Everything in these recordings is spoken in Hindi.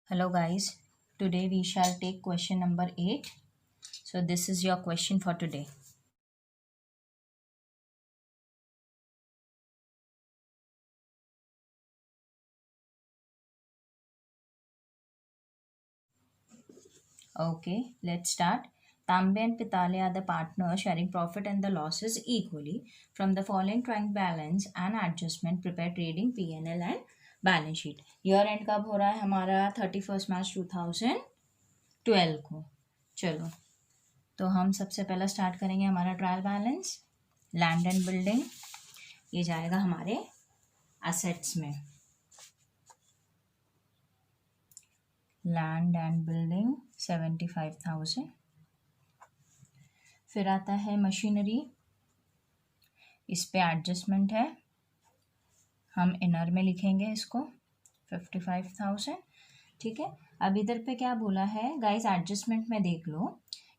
Hello guys, today we shall take question number 8. So this is your question for today. Okay, let's start. Tambe and Pitale are the partners sharing profit and the losses equally. From the following trunk balance and adjustment, prepare trading P&L and balance sheet. Year end कब हो रहा है हमारा 31 मार्च 2012 को. चलो तो हम सबसे पहला स्टार्ट करेंगे हमारा trial balance. Land and building ये जाएगा हमारे एसेट्स में. Land and building 75,000. फिर आता है मशीनरी, इस पे एडजस्टमेंट है, हम इनर में लिखेंगे इसको 55,000. ठीक है. अब इधर पे क्या बोला है गाइस, एडजस्टमेंट में देख लो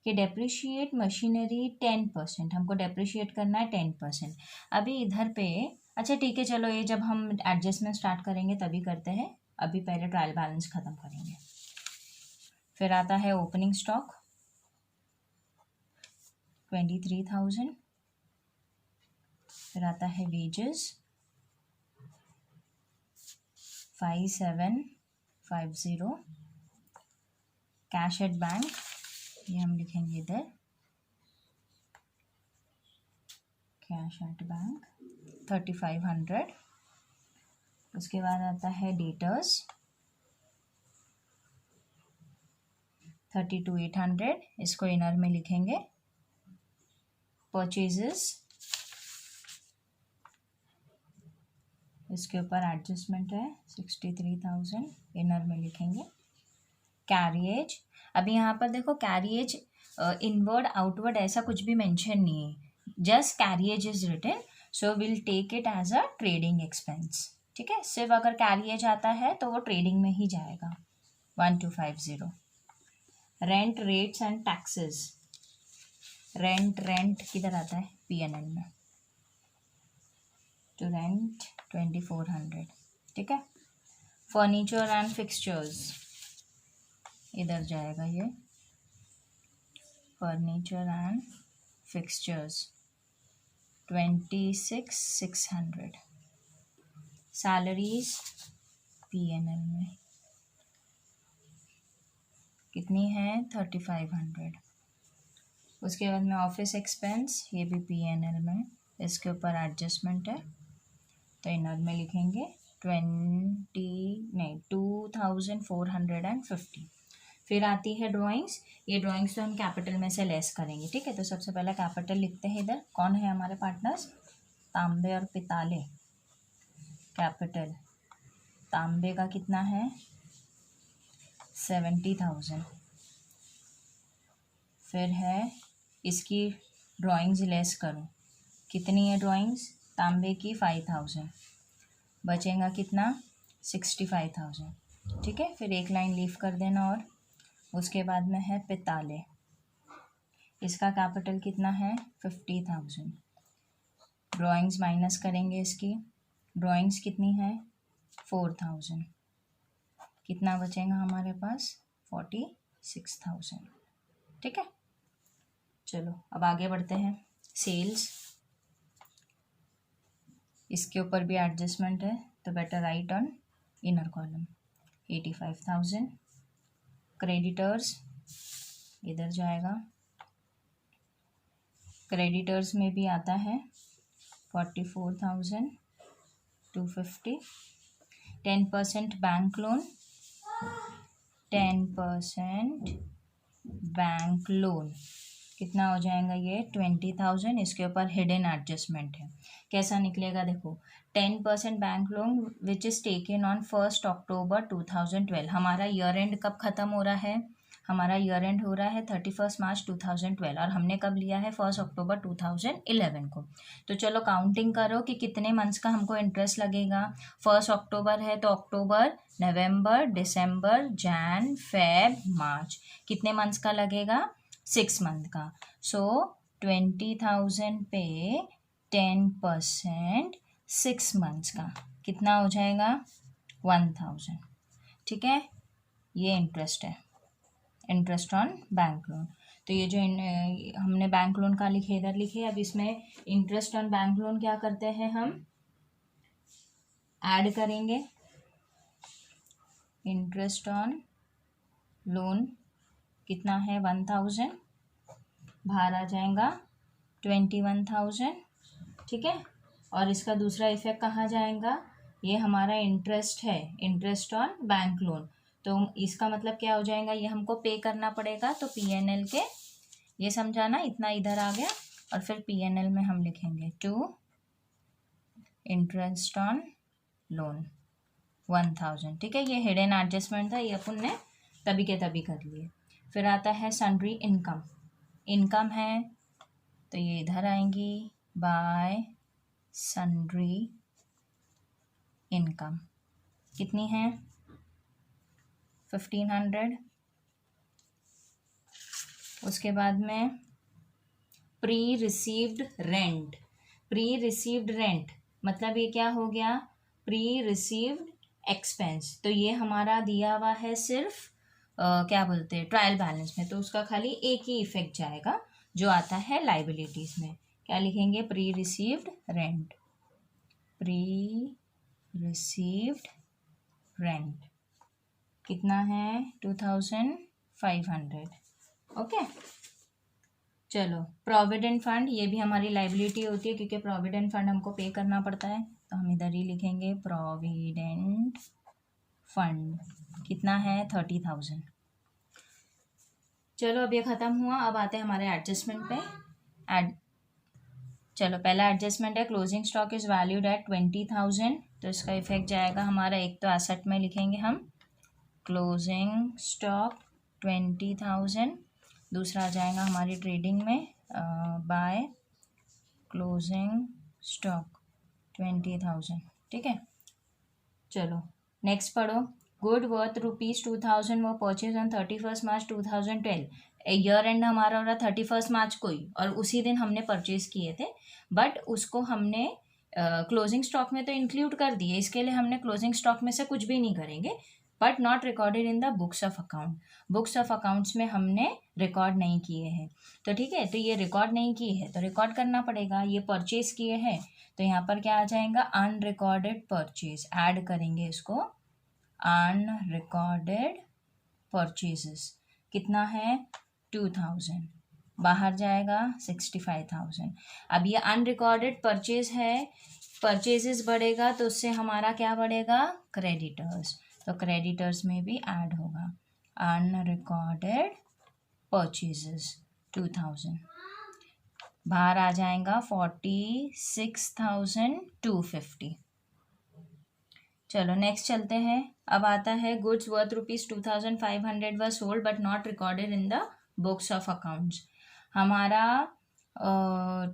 कि डेप्रिशिएट मशीनरी 10%, हमको डेप्रिशिएट करना है 10%. अभी इधर पे अच्छा ठीक है, चलो ये जब हम एडजस्टमेंट स्टार्ट करेंगे तभी करते हैं, अभी पहले ट्रायल बैलेंस ख़त्म करेंगे. फिर आता है ओपनिंग स्टॉक 23,000. फिर आता है वेजेस 5750. कैश एट बैंक ये हम लिखेंगे इधर, कैश एट बैंक 3500. उसके बाद आता है डेटर्स 32,800, इसको इनर में लिखेंगे. परचेजेस इसके ऊपर एडजस्टमेंट है 63,000, इनर में लिखेंगे. कैरिएज, अभी यहाँ पर देखो कैरिएज इनवर्ड आउटवर्ड ऐसा कुछ भी मेंशन नहीं है, just carriage is written, so will take it as a trading expense. ठीक है, सिर्फ अगर कैरिएज आता है तो वो ट्रेडिंग में ही जाएगा. 1250. Rent rates and taxes, rent किधर आता है P&L में, तो रेंट 2400. ठीक है. फर्नीचर एंड फिक्सचर्स इधर जाएगा, ये furniture and fixtures 26,600. Salaries P&L में कितनी है 3,500. उसके बाद में ऑफिस एक्सपेंस ये भी P&L में, इसके ऊपर एडजस्टमेंट है तो इनर में लिखेंगे 2,450. फिर आती है ड्राइंग्स, ये ड्राइंग्स तो हम कैपिटल में से लेस करेंगे. ठीक है, तो सबसे पहले कैपिटल लिखते हैं. इधर कौन है हमारे पार्टनर्स, तांबे और पिताले. कैपिटल तांबे का कितना है 70,000. फिर है इसकी ड्राइंग्स लेस करो, कितनी है ड्राइंग्स तांबे की 5,000, बचेगा कितना 65,000. ठीक है, फिर एक लाइन लीव कर देना. और उसके बाद में है पिताले, इसका कैपिटल कितना है 50,000. ड्राइंग्स माइनस करेंगे, इसकी ड्राइंग्स कितनी है 4,000, कितना बचेगा हमारे पास 46,000. ठीक है, चलो अब आगे बढ़ते हैं. सेल्स, इसके ऊपर भी एडजस्टमेंट है तो better right on inner column 85,000. Creditors इधर जाएगा, क्रेडिटर्स में भी आता है 44,250. 10% बैंक लोन, 10% बैंक लोन कितना हो जाएगा ये 20,000. इसके ऊपर हिडन एडजस्टमेंट है. कैसा निकलेगा देखो, 10% bank loan which is taken on 1 अक्टूबर 2012. हमारा ईयर एंड कब ख़त्म हो रहा है, हमारा ईयर एंड हो रहा है 31 मार्च 2012 और हमने कब लिया है 1 अक्टूबर 2011 को. तो चलो काउंटिंग करो कि कितने मंथ्स का हमको इंटरेस्ट लगेगा. 1 अक्टूबर है तो अक्टूबर, नवंबर, दिसंबर, जैन, फेब, मार्च, कितने मंथ्स का लगेगा 6 मंथ का. सो 20,000 पे 10% 6 मंथ्स का कितना हो जाएगा 1,000. ठीक है, ये इंटरेस्ट है, इंटरेस्ट ऑन बैंक लोन। तो ये जो हमने बैंक लोन का लिखे इधर लिखे, अब इसमें इंटरेस्ट ऑन बैंक लोन क्या करते हैं हम ऐड करेंगे। इंटरेस्ट ऑन लोन कितना है 1000, बाहर आ जाएगा 21,000, ठीक है। और इसका दूसरा इफेक्ट कहाँ जाएगा, ये हमारा इंटरेस्ट है, इंटरेस्ट ऑन बैंक लोन, तो इसका मतलब क्या हो जाएगा, ये हमको पे करना पड़ेगा। तो PNL के ये समझाना, इतना इधर आ गया और फिर PNL में हम लिखेंगे टू इंटरेस्ट ऑन लोन 1000, ठीक है। ये हिडन एडजस्टमेंट था, ये अपन ने तभी के तभी कर लिए। फिर आता है सन्ड्री इनकम, इनकम है तो ये इधर आएंगी बाय सन्ड्री इनकम, कितनी है 1500। उसके बाद में pre received rent, pre received rent मतलब ये क्या हो गया, प्री रिसीव्ड एक्सपेंस। तो ये हमारा दिया हुआ है सिर्फ क्या बोलते हैं ट्रायल बैलेंस में, तो उसका खाली एक ही इफेक्ट जाएगा जो आता है लाइबिलिटीज में। क्या लिखेंगे, pre received rent, pre received rent कितना है 2500, ओके। चलो प्रोविडेंट फंड, ये भी हमारी लाइबिलिटी होती है क्योंकि प्रोविडेंट फंड हमको पे करना पड़ता है, तो हम इधर ही लिखेंगे प्रोविडेंट फंड कितना है 30,000। चलो अब ये ख़त्म हुआ, अब आते हैं हमारे एडजस्टमेंट पे। चलो पहला एडजस्टमेंट है closing stock is valued at 20,000, तो इसका इफेक्ट जाएगा हमारा, एक तो एसेट में लिखेंगे हम क्लोजिंग स्टॉक 20,000, दूसरा आ जाएगा हमारी ट्रेडिंग में बाय क्लोजिंग स्टॉक 20,000, ठीक है। चलो नेक्स्ट पढ़ो, गुड वर्थ ₹2000 वो purchase on 31 March 2012। Year and हमारा हो रहा 31 मार्च को ही, और उसी दिन हमने परचेज किए थे, बट उसको हमने क्लोजिंग स्टॉक में तो इंक्लूड कर दिए, इसके लिए हमने क्लोजिंग स्टॉक में से कुछ भी नहीं करेंगे, but not recorded in the books of account, books of accounts में हमने रिकॉर्ड नहीं किए हैं, तो ठीक है। तो ये रिकॉर्ड नहीं किए हैं तो रिकॉर्ड करना पड़ेगा, ये परचेज किए हैं तो यहाँ पर क्या आ जाएगा अनरिकॉर्डेड परचेज, ऐड करेंगे इसको अनरिकॉर्डेड परचेजेस, कितना है 2000, बाहर जाएगा 65,000। अब ये अनरिकॉर्डेड परचेज है, परचेजेस बढ़ेगा तो उससे हमारा क्या बढ़ेगा क्रेडिटर्स, तो क्रेडिटर्स में भी ऐड होगा अनरिकॉर्डेड परचेजेस 2000, बाहर आ जाएगा 46,250। चलो नेक्स्ट चलते हैं, अब आता है goods worth ₹2,500 were sold but not recorded in the books of accounts. हमारा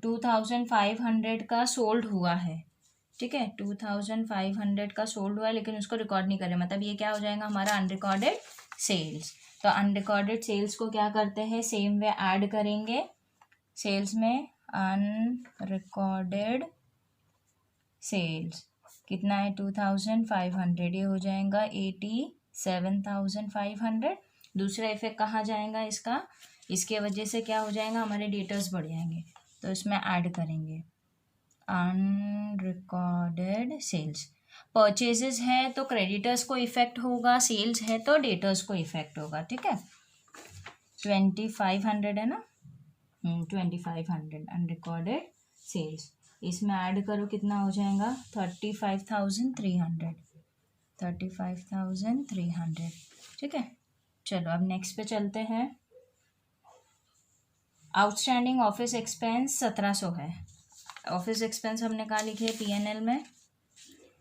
2,500 का सोल्ड हुआ है, ठीक है, 2,500 का सोल्ड हुआ है लेकिन उसको रिकॉर्ड नहीं करें, मतलब ये क्या हो जाएगा हमारा अनरिकॉर्डेड सेल्स। तो अनरिकॉर्डेड सेल्स को क्या करते हैं सेम वे ऐड करेंगे सेल्स में, अनरिकॉर्डेड सेल्स कितना है 2,500, ये हो जाएगा 87,500। दूसरा इफेक्ट कहाँ जाएगा इसका, इसके वजह से क्या हो जाएगा हमारे डेटर्स बढ़ जाएंगे, तो इसमें ऐड करेंगे अनरिकॉर्डेड सेल्स। परचेजेस है तो क्रेडिटर्स को इफेक्ट होगा, सेल्स है तो डेटर्स को इफेक्ट होगा, ठीक है। 2,500 है ना, 2,500 अनरिकॉर्डेड सेल्स, इसमें ऐड करो कितना हो जाएगा 35,300, 35,300, ठीक है। चलो अब नेक्स्ट पे चलते हैं, आउटस्टैंडिंग ऑफिस एक्सपेंस 1700 है, ऑफिस एक्सपेंस हमने कहाँ लिखे PNL में,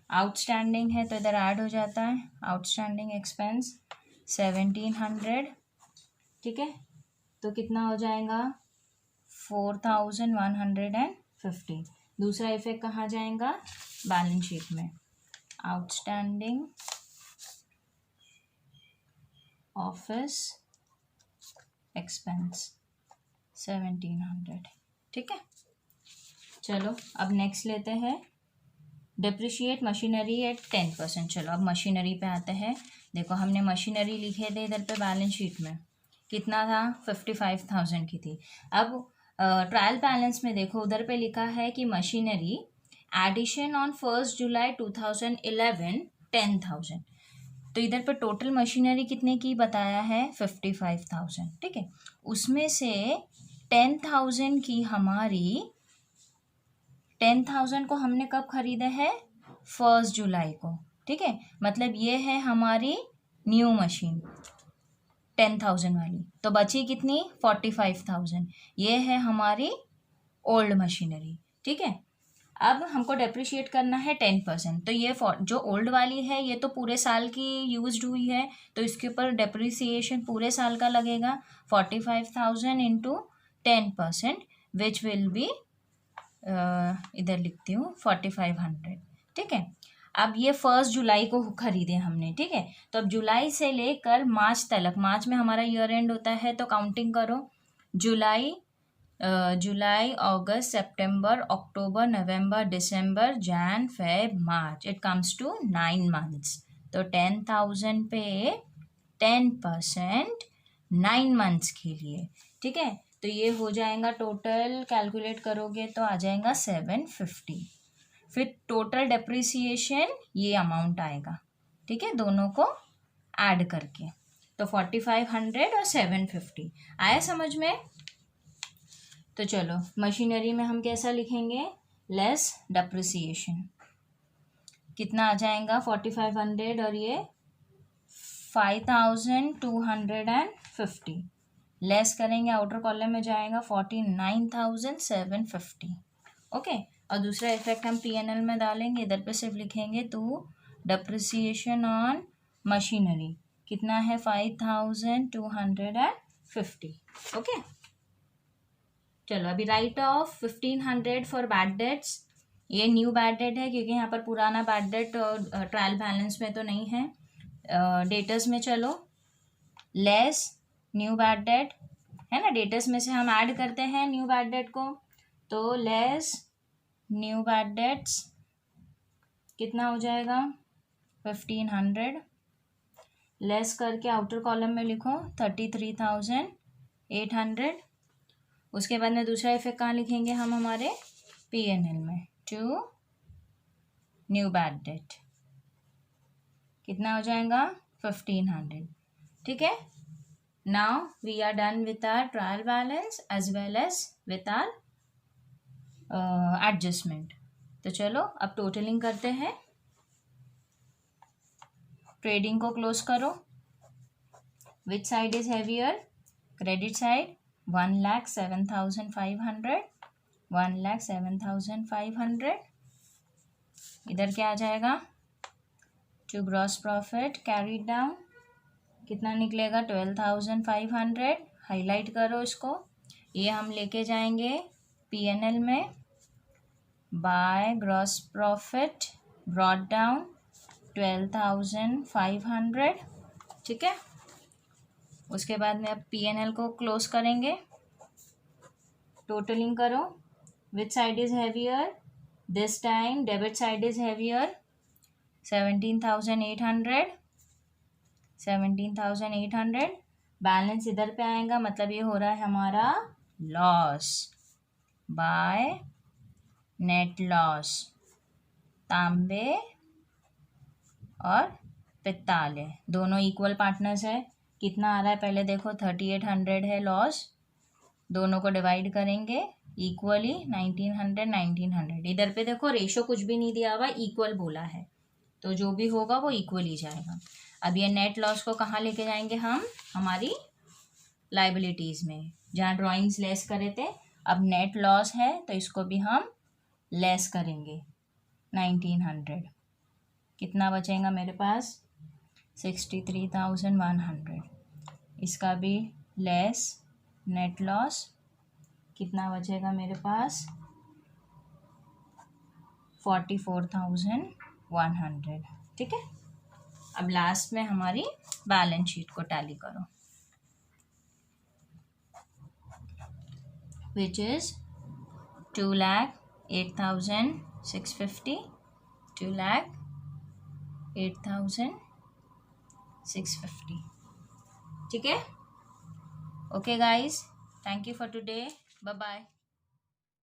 आउटस्टैंडिंग है तो इधर ऐड हो जाता है आउटस्टैंडिंग एक्सपेंस 1,700, ठीक है। तो कितना हो जाएगा 4,150। दूसरा इफेक्ट कहाँ जाएगा बैलेंस शीट में, आउटस्टैंडिंग ऑफिस एक्सपेंस 1,700, ठीक है। चलो अब नेक्स्ट लेते हैं डिप्रिशिएट मशीनरी एट 10%। चलो अब मशीनरी पे आते हैं। देखो हमने मशीनरी लिखे थे इधर पे बैलेंस शीट में, कितना था 55,000 की थी। अब ट्रायल बैलेंस में देखो उधर पे लिखा है कि मशीनरी एडिशन ऑन 1 जुलाई 2011 10,000। तो इधर पे टोटल मशीनरी कितने की बताया है 55,000, ठीक है। उसमें से 10,000 की हमारी 10,000 को हमने कब खरीदे है 1 जुलाई को, ठीक है। मतलब ये है हमारी न्यू मशीन 10,000 वाली, तो बची कितनी 45,000, ये है हमारी ओल्ड मशीनरी, ठीक है। अब हमको डेप्रिशिएट करना है 10%। तो ये जो ओल्ड वाली है ये तो पूरे साल की यूज्ड हुई है, तो इसके ऊपर डेप्रिसिएशन पूरे साल का लगेगा 45,000 इंटू 10%, विच विल बी इधर लिखती हूँ 4,500, ठीक है। अब ये 1 जुलाई को खरीदे हमने, ठीक है। तो अब जुलाई से लेकर मार्च तक, मार्च में हमारा ईयर एंड होता है, तो काउंटिंग करो। जुलाई अगस्त सितंबर अक्टूबर नवंबर दिसंबर Jan Feb March, it comes to 9 months. तो 10,000 पे 10% 9 मंथ्स के लिए, ठीक है। तो ये हो जाएगा, टोटल कैलकुलेट करोगे तो आ जाएगा 750। फिर टोटल डेप्रिसिएशन ये अमाउंट आएगा, ठीक है, दोनों को ऐड करके। तो 4,500 और 750 आया समझ में। तो चलो मशीनरी में हम कैसा लिखेंगे, लेस डेप्रिसिएशन, कितना आ जाएगा 4,500 और ये 5,250, लेस करेंगे आउटर कॉलम में जाएगा 49,750, ओके। और दूसरा इफेक्ट हम पीएनएल में डालेंगे, इधर पे सिर्फ लिखेंगे तो डेप्रिसिएशन ऑन मशीनरी कितना है 5,250, ओके। चलो अभी right of 1,500 for bad debts. ये न्यू बैड डेट है क्योंकि यहाँ पर पुराना बैड डेट ट्रायल बैलेंस में तो नहीं है। डेटर्स में चलो, लेस न्यू बैड डेट है ना, डेटर्स में से हम ऐड करते हैं न्यू बैड डेट को, तो लेस न्यू बैड डेट्स कितना हो जाएगा 1,500, लेस करके आउटर कॉलम में लिखो 33,800। उसके बाद में दूसरा इफेक्ट कहाँ लिखेंगे हम, हमारे पीएनएल में, टू न्यू बैड डेट कितना हो जाएगा 1,500, ठीक है। Now we are done with our trial balance as well as with our adjustment. तो चलो अब टोटलिंग करते हैं। ट्रेडिंग को क्लोज करो। Which side is heavier, credit side 1,07,500, 1,07,500। इधर क्या आ जाएगा, to gross profit carried down कितना निकलेगा 12,500। हाईलाइट करो इसको, ये हम लेके जाएंगे पीएनएल में, by gross profit brought down 12,500, ठीक है। उसके बाद में अब पीएनएल को क्लोज करेंगे। टोटलिंग करो, which side is heavier, this time debit side is heavier 17,800, 17,800। Balance इधर पे आएगा, मतलब ये हो रहा है हमारा लॉस बाय नेट लॉस। तांबे और पित्ताले दोनों इक्वल पार्टनर्स है। कितना आ रहा है पहले देखो 3,800 है लॉस, दोनों को डिवाइड करेंगे इक्वली 1,900 1,900। इधर पे देखो रेशो कुछ भी नहीं दिया हुआ, इक्वल बोला है, तो जो भी होगा वो इक्वल ही जाएगा। अब ये नेट लॉस को कहाँ लेके जाएंगे हम, हमारी लाइबिलिटीज़ में, जहाँ ड्राइंग्स लेस करे थे। अब नेट लॉस है तो इसको भी हम लेस करेंगे 1,900। कितना बचेगा मेरे पास 63,100। इसका भी लेस नेट लॉस कितना बचेगा मेरे पास 44,100, ठीक है। अब लास्ट में हमारी बैलेंस शीट को टैली करो, विच इज 2,08,650 2,08,650. ठीक है. Okay guys, thank you for today. Bye bye.